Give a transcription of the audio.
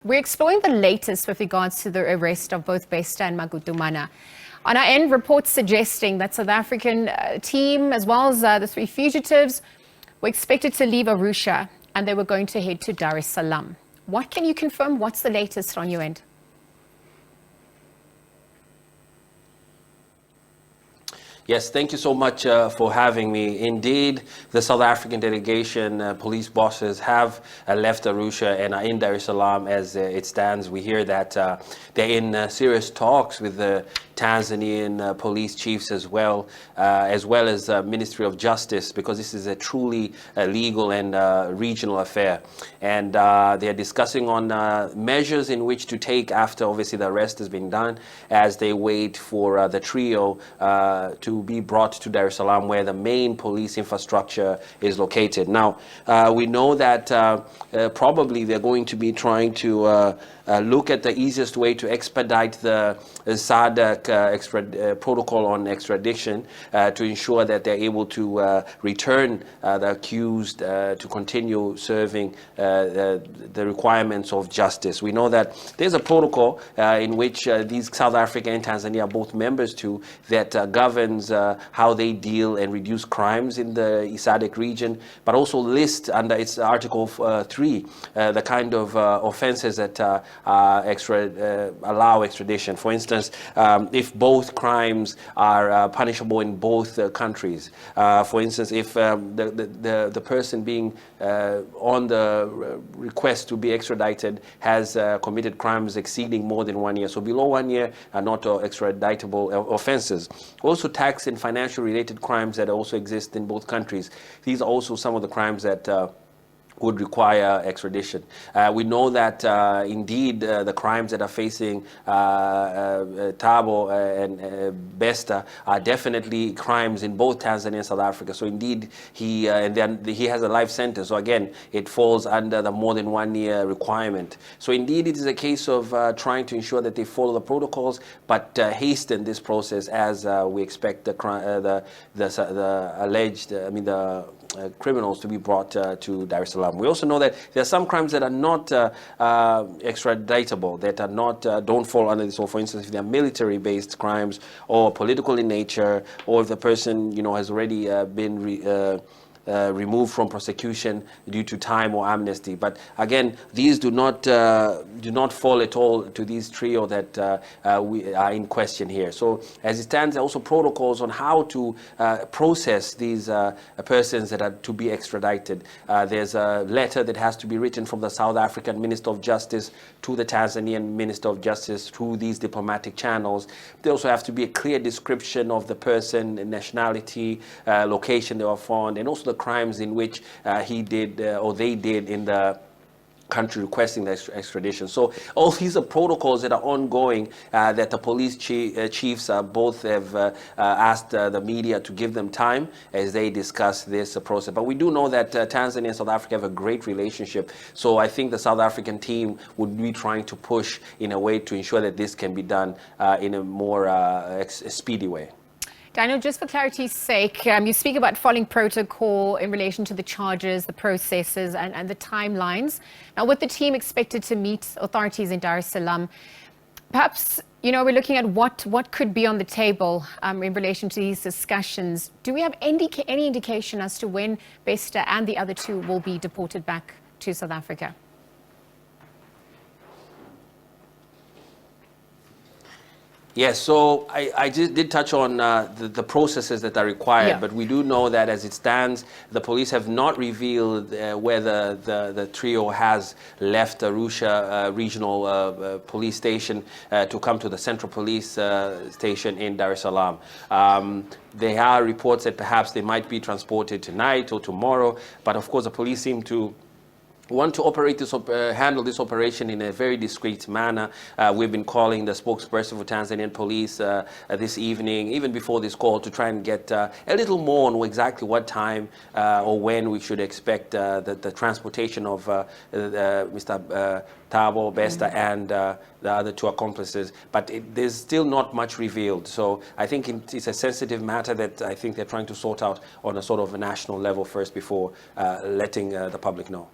We're exploring the latest with regards to the arrest of both Bester and Magudumana. On our end, reports suggesting that South African team, as well as the three fugitives, were expected to leave Arusha and they were going to head to Dar es Salaam. What can you confirm? What's the latest on your end? Yes, thank you so much for having me. Indeed, the South African delegation, police bosses have left Arusha and are in Dar es Salaam as it stands. We hear that they're in serious talks with the Tanzanian police chiefs as well as Ministry of Justice, because this is a truly legal and regional affair. And they are discussing on measures in which to take after obviously the arrest has been done, as they wait for the trio to be brought to Dar es Salaam, where the main police infrastructure is located. Now, we know that probably they're going to be trying to look at the easiest way to expedite the SADC protocol on extradition to ensure that they're able to return the accused to continue serving the requirements of justice. We know that there's a protocol in which these South Africa and Tanzania are both members to, that governs how they deal and reduce crimes in the SADC region, but also lists under its Article 3 the kind of offenses that allow extradition. For instance, if both crimes are punishable in both countries. For instance, if the person being on the request to be extradited has committed crimes exceeding more than 1 year. So below 1 year are not extraditable offenses. Also, tax and financial related crimes that also exist in both countries. These are also some of the crimes that would require extradition. We know that indeed the crimes that are facing Thabo and Bester are definitely crimes in both Tanzania and South Africa. So indeed he has a life sentence. So again, it falls under the more than 1 year requirement. So indeed it is a case of trying to ensure that they follow the protocols, but hasten this process as we expect the alleged, criminals to be brought to Dar es Salaam. We also know that there are some crimes that are not extraditable, that are not don't fall under this. So, for instance, if they are military-based crimes or political in nature, or if the person has already been removed from prosecution due to time or amnesty. But again, these do not fall at all to these trio that we are in question here. So as it stands, also protocols on how to process these persons that are to be extradited. There's a letter that has to be written from the South African Minister of Justice to the Tanzanian Minister of Justice through these diplomatic channels. There also have to be a clear description of the person, nationality, location they were found, and also the crimes in which he did or they did in the country requesting the extradition. So all these are protocols that are ongoing that the police chiefs both have asked the media to give them time as they discuss this process. But we do know that Tanzania and South Africa have a great relationship. So I think the South African team would be trying to push in a way to ensure that this can be done in a more speedy way. Daniel, just for clarity's sake, you speak about following protocol in relation to the charges, the processes, and the timelines. Now, with the team expected to meet authorities in Dar es Salaam, perhaps, we're looking at what could be on the table in relation to these discussions. Do we have any indication as to when Bester and the other two will be deported back to South Africa? Yes, so I just did touch on the processes that are required, but we do know that as it stands, the police have not revealed whether the trio has left Arusha regional police station to come to the central police station in Dar es Salaam. There are reports that perhaps they might be transported tonight or tomorrow, but of course the police seem to want to operate this, handle this operation in a very discreet manner. We've been calling the spokesperson for Tanzanian police this evening, even before this call, to try and get a little more on exactly what time or when we should expect the transportation of Mr. Thabo Bester and the other two accomplices. But there's still not much revealed. So I think it's a sensitive matter that I think they're trying to sort out on a sort of a national level first before letting the public know.